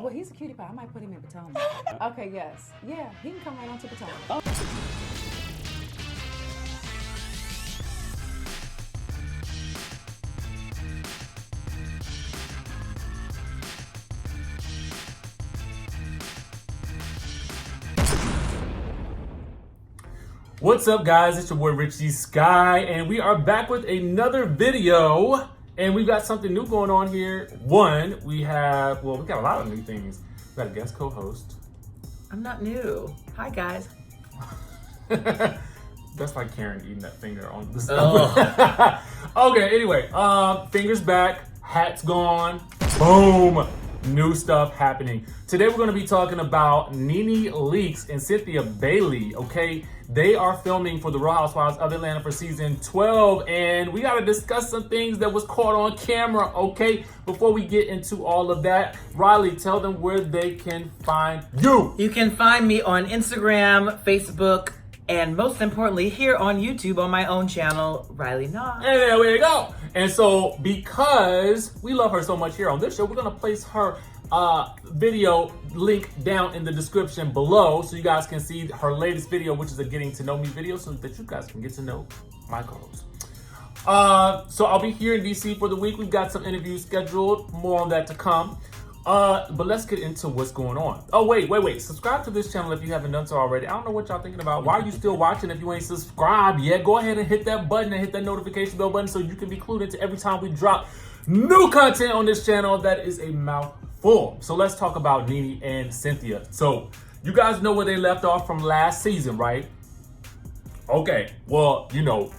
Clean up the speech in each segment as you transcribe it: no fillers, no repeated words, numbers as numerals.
Well, he's a cutie pie. I might put him in Potomac. Okay, yes. Yeah, he can come right on to Potomac. Oh. What's up, guys? It's your boy Richie Sky, and we are back with another video. And we've got something new going on here. One, we got a lot of new things. We got a guest co-host. I'm not new. Hi, guys. That's like Karen eating that finger on the stuff. Okay, anyway, fingers back, hat's gone, boom, new stuff happening. Today we're gonna be talking about Nene Leakes and Cynthia Bailey, okay? They are filming for the Real Housewives of Atlanta for season 12, and we gotta discuss some things that was caught on camera, okay? Before we get into all of that, Riley, tell them where they can find you. You can find me on Instagram, Facebook, and most importantly, here on YouTube on my own channel, Riley Nah. And there we go. And so, because we love her so much here on this show, we're gonna place her video link down in the description below so you guys can see her latest video, which is a getting to know me video, so that you guys can get to know my co-host. So I'll be here in DC for the week. We've got some interviews scheduled, more on that to come. But let's get into what's going on. Oh, wait. Subscribe to this channel if you haven't done so already. I don't know what y'all thinking about. Why are you still watching if you ain't subscribed yet? Go ahead and hit that button and hit that notification bell button so you can be clued into every time we drop new content on this channel. That is a mouthful. So let's talk about Nene and Cynthia. So you guys know where they left off from last season, right? Okay, well, you know,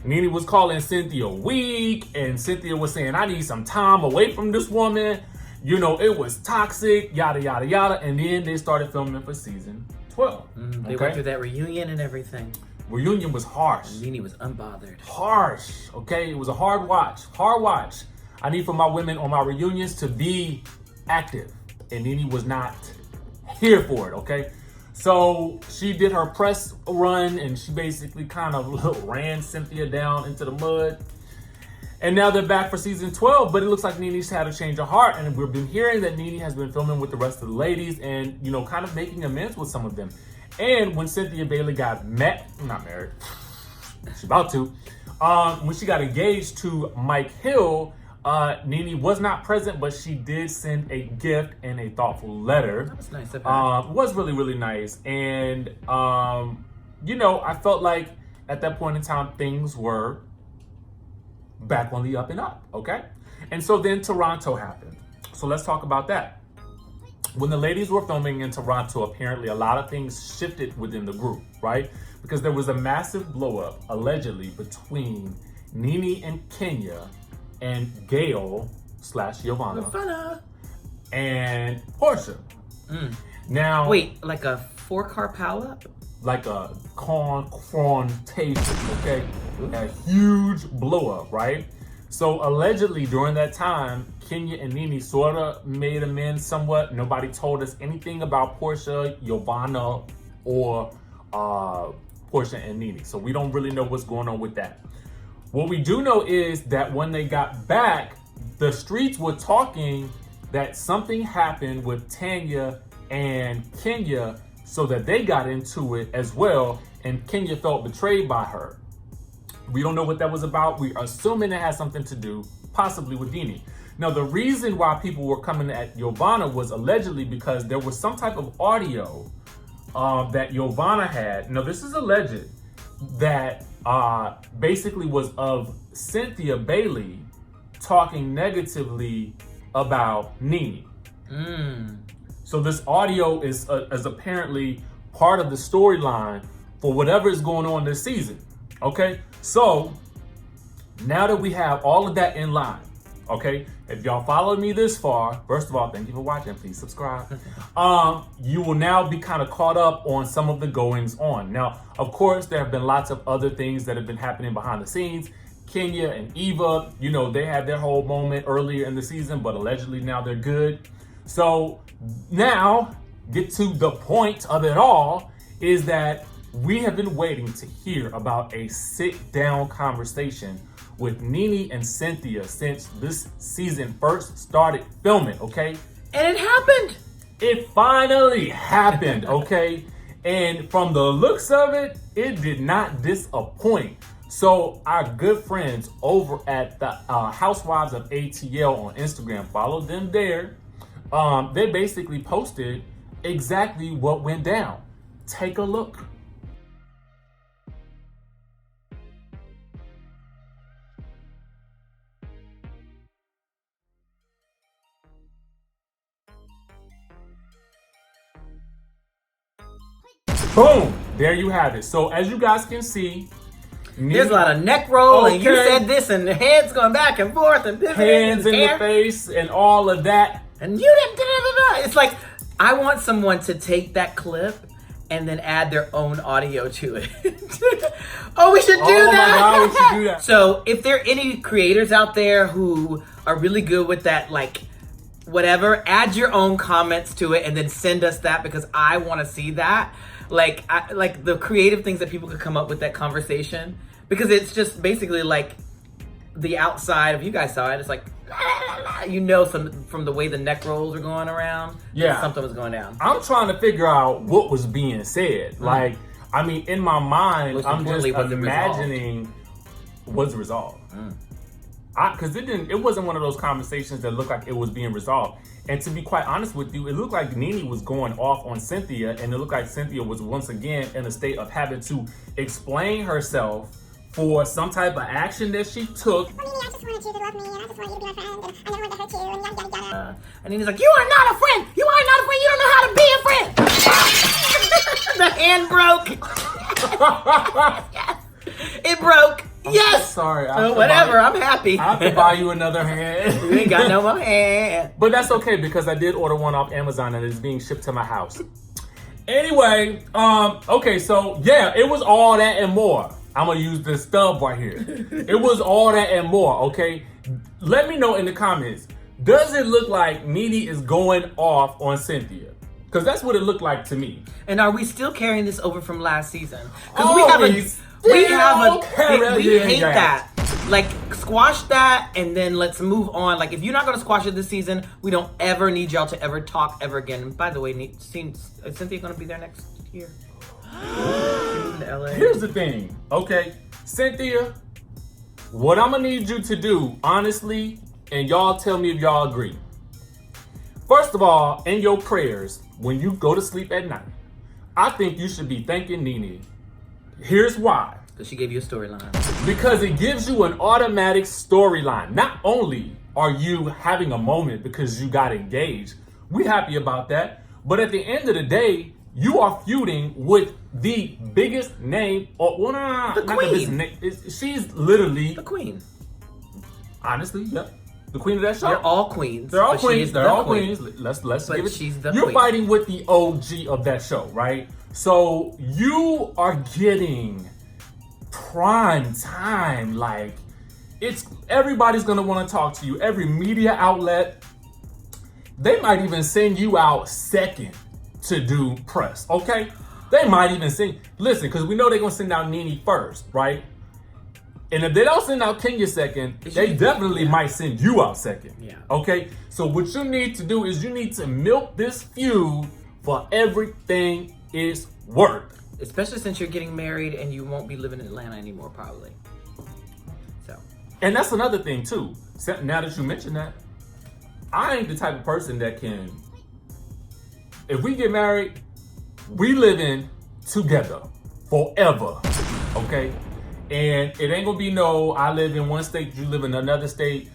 Nene was calling Cynthia weak, and Cynthia was saying, I need some time away from this woman. You know, it was toxic, yada, yada, yada. And then they started filming for season 12. They went through that reunion and everything. Reunion was harsh. Nene was unbothered. Harsh, okay? It was a hard watch. Hard watch. I need for my women on my reunions to be active. And Nene was not here for it, okay? So she did her press run and she basically kind of ran Cynthia down into the mud. And now they're back for season 12, but it looks like Nene's had a change of heart. And we've been hearing that Nene has been filming with the rest of the ladies and, you know, kind of making amends with some of them. And when Cynthia Bailey got not married, she's about to, when she got engaged to Mike Hill, Nene was not present, but she did send a gift and a thoughtful letter. That was nice of her. It was really, really nice. And, you know, I felt like at that point in time, things were back on the up and up, okay? And so then Toronto happened. So let's talk about that. When the ladies were filming in Toronto, apparently a lot of things shifted within the group, right? Because there was a massive blow up, allegedly, between Nene and Kenya and Gail / Giovanna and Porsha. Now, wait, like a 4-car pileup? Like a confrontation, okay? A huge blow up, right? So allegedly during that time, Kenya and Nene sort of made amends somewhat. Nobody told us anything about Porsha, Giovanna, or Porsha and Nene. So we don't really know what's going on with that. What we do know is that when they got back, the streets were talking that something happened with Tanya and Kenya, so that they got into it as well, and Kenya felt betrayed by her. We don't know what that was about. We're assuming it has something to do, possibly with Nene. Now, the reason why people were coming at Giovanna was allegedly because there was some type of audio that Giovanna had. Now, this is alleged, that basically was of Cynthia Bailey talking negatively about Nene. So this audio is apparently part of the storyline for whatever is going on this season, okay? So now that we have all of that in line, okay? If y'all followed me this far, first of all, thank you for watching. Please subscribe. You will now be kind of caught up on some of the goings on. Now, of course, there have been lots of other things that have been happening behind the scenes. Kenya and Eva, you know, they had their whole moment earlier in the season, but allegedly now they're good. So now, get to the point of it all, is that we have been waiting to hear about a sit-down conversation with Nene and Cynthia since this season first started filming, okay? And it happened. It finally happened, okay? And from the looks of it, it did not disappoint. So our good friends over at the Housewives of ATL on Instagram, follow them there. They basically posted exactly what went down. Take a look. Boom! There you have it. So as you guys can see, there's a lot of neck roll, and you said this, and the heads going back and forth, and hands in the face, and all of that. And you didn't. It's like, I want someone to take that clip and then add their own audio to it. Oh, we should do that. My God, we should do that. So if there are any creators out there who are really good with that, like, whatever, add your own comments to it and then send us that, because I want to see that. Like, like the creative things that people could come up with that conversation, because it's just basically like the outside of, you guys saw it, it's like, you know, from the way the neck rolls are going around, yeah, something was going down. I'm trying to figure out what was being said. Like, I mean, in my mind, I'm just imagining was resolved. Because it wasn't one of those conversations that looked like it was being resolved. And to be quite honest with you, it looked like Nene was going off on Cynthia, and it looked like Cynthia was once again in a state of having to explain herself for some type of action that she took. Well, Nene, I just wanted you to love me, and I just wanted you to be my friend, and I never wanted to hurt you, and yada, yada, yada. And Nene's like, you are not a friend! You are not a friend! You don't know how to be a friend! The hand broke. Yes. It broke. Yes. Sorry. Whatever. I'm happy. I have to buy you another hand. You ain't got no more hand. But that's okay, because I did order one off Amazon and it's being shipped to my house. Anyway, okay, so yeah, it was all that and more. I'm gonna use this stub right here. It was all that and more, okay? Let me know in the comments, does it look like Nene is going off on Cynthia? Because that's what it looked like to me. And are we still carrying this over from last season? Because Oh, we hate that. Like, squash that and then let's move on. Like, if you're not going to squash it this season, we don't ever need y'all to ever talk ever again. And by the way, is Cynthia going to be there next year? Moving to LA. Here's the thing, okay? Cynthia, what I'm going to need you to do, honestly, and y'all tell me if y'all agree. First of all, in your prayers, when you go to sleep at night, I think you should be thanking Nene. Here's why. Because she gave you a storyline. Because it gives you an automatic storyline. Not only are you having a moment because you got engaged, we're happy about that, but at the end of the day, you are feuding with the biggest name, or the queen. She's literally the queen. Honestly, yeah. The queen of that show. They're all queens. They're all queens. They're all queens. Let's give it. She's the You're queen. fighting with the OG of that show, right? So you are getting prime time. Like, everybody's gonna want to talk to you. Every media outlet, they might even send you out second to do press. Okay, they might even send. Listen, because we know they're gonna send out Nene first, right? And if they don't send out Kenya second, they definitely might send you out second. Yeah. Okay? So what you need to do is you need to milk this feud for everything it's worth. Especially since you're getting married and you won't be living in Atlanta anymore, probably. So. And that's another thing too. Now that you mention that, I ain't the type of person that can, if we get married, we live in together forever. Okay? And it ain't gonna be no, I live in one state, you live in another state.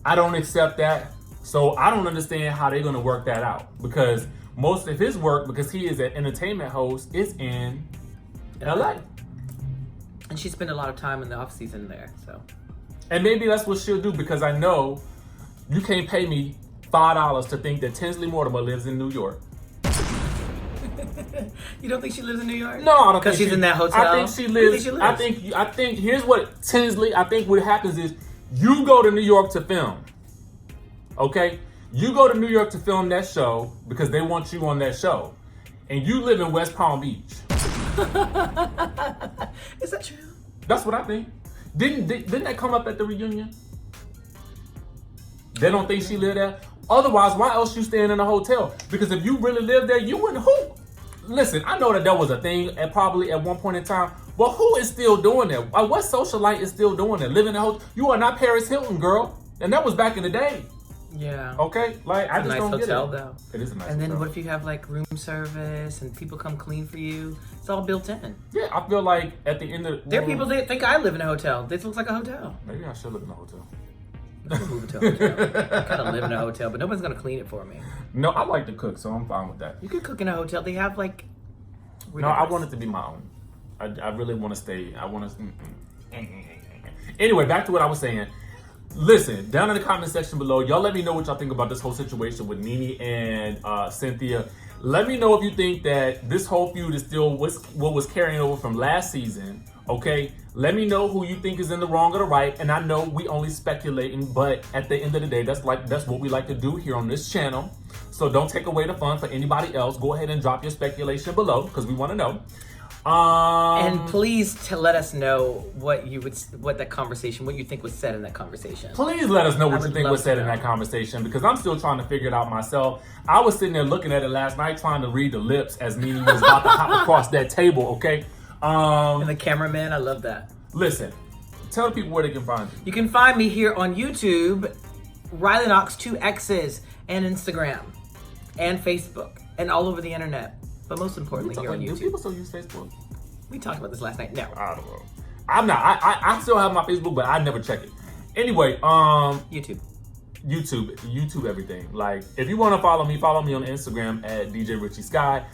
I don't accept that. So I don't understand how they're gonna work that out. Because most of his work, because he is an entertainment host, is in LA. And she spent a lot of time in the off season there, so. And maybe that's what she'll do, because I know you can't pay me $5 to think that Tinsley Mortimer lives in New York. You don't think she lives in New York? No, I don't. Because she's in that hotel. I think she lives. I think. Here's what Tinsley. I think what happens is you go to New York to film. Okay, you go to New York to film that show because they want you on that show, and you live in West Palm Beach. Is that true? That's what I think. Didn't that come up at the reunion? They don't think she lived there. Otherwise, why else you staying in a hotel? Because if you really live there, you wouldn't hoop. Listen, I know that was a thing probably at one point in time, but who is still doing that? What socialite is still doing that? Living in a hotel? You are not Paris Hilton, girl. And that was back in the day. Yeah. Okay? Like, I just nice don't get it. hotel, though. It is a nice And then hotel. what if you have like room service and people come clean for you? It's all built in. Yeah, I feel like at the end of... There are people that think I live in a hotel. This looks like a hotel. Maybe I should live in a hotel. I'm gonna move to a hotel. I kind of live in a hotel, but nobody's gonna clean it for me. No, I like to cook, so I'm fine with that. You could cook in a hotel. They have like... No, I want it to be my own. I really want to stay. I want to... Anyway, back to what I was saying. Listen, down in the comment section below, y'all let me know what y'all think about this whole situation with Nene and Cynthia. Let me know if you think that this whole feud is still what was carrying over from last season, okay? Let me know who you think is in the wrong or the right, and I know we only speculating, but at the end of the day, that's what we like to do here on this channel. So don't take away the fun for anybody else. Go ahead and drop your speculation below, because we want to know. And please let us know what you think was said in that conversation. Please let us know what you think was said in that conversation, because I'm still trying to figure it out myself. I was sitting there looking at it last night, trying to read the lips as Nene was about to hop across that table. Okay. And the cameraman, I love that. Listen, tell the people where they can find you. You can find me here on YouTube, Riley Knox 2X's, and Instagram, and Facebook, and all over the internet. But most importantly, here on YouTube. Do people still use Facebook? We talked about this last night. No. I don't know. I'm not. I still have my Facebook, but I never check it. Anyway, YouTube everything. Like, if you want to follow me on Instagram at DJ Richie Sky.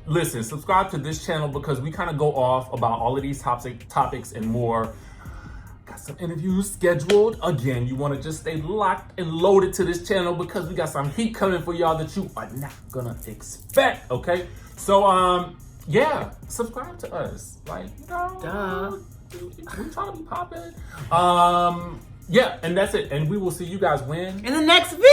Listen, subscribe to this channel because we kind of go off about all of these topics and more. Got some interviews scheduled. Again, you want to just stay locked and loaded to this channel because we got some heat coming for y'all that you are not gonna expect. Okay, so yeah, subscribe to us. Like, you know, we trying to be popping. Yeah, and that's it. And we will see you guys when in the next video.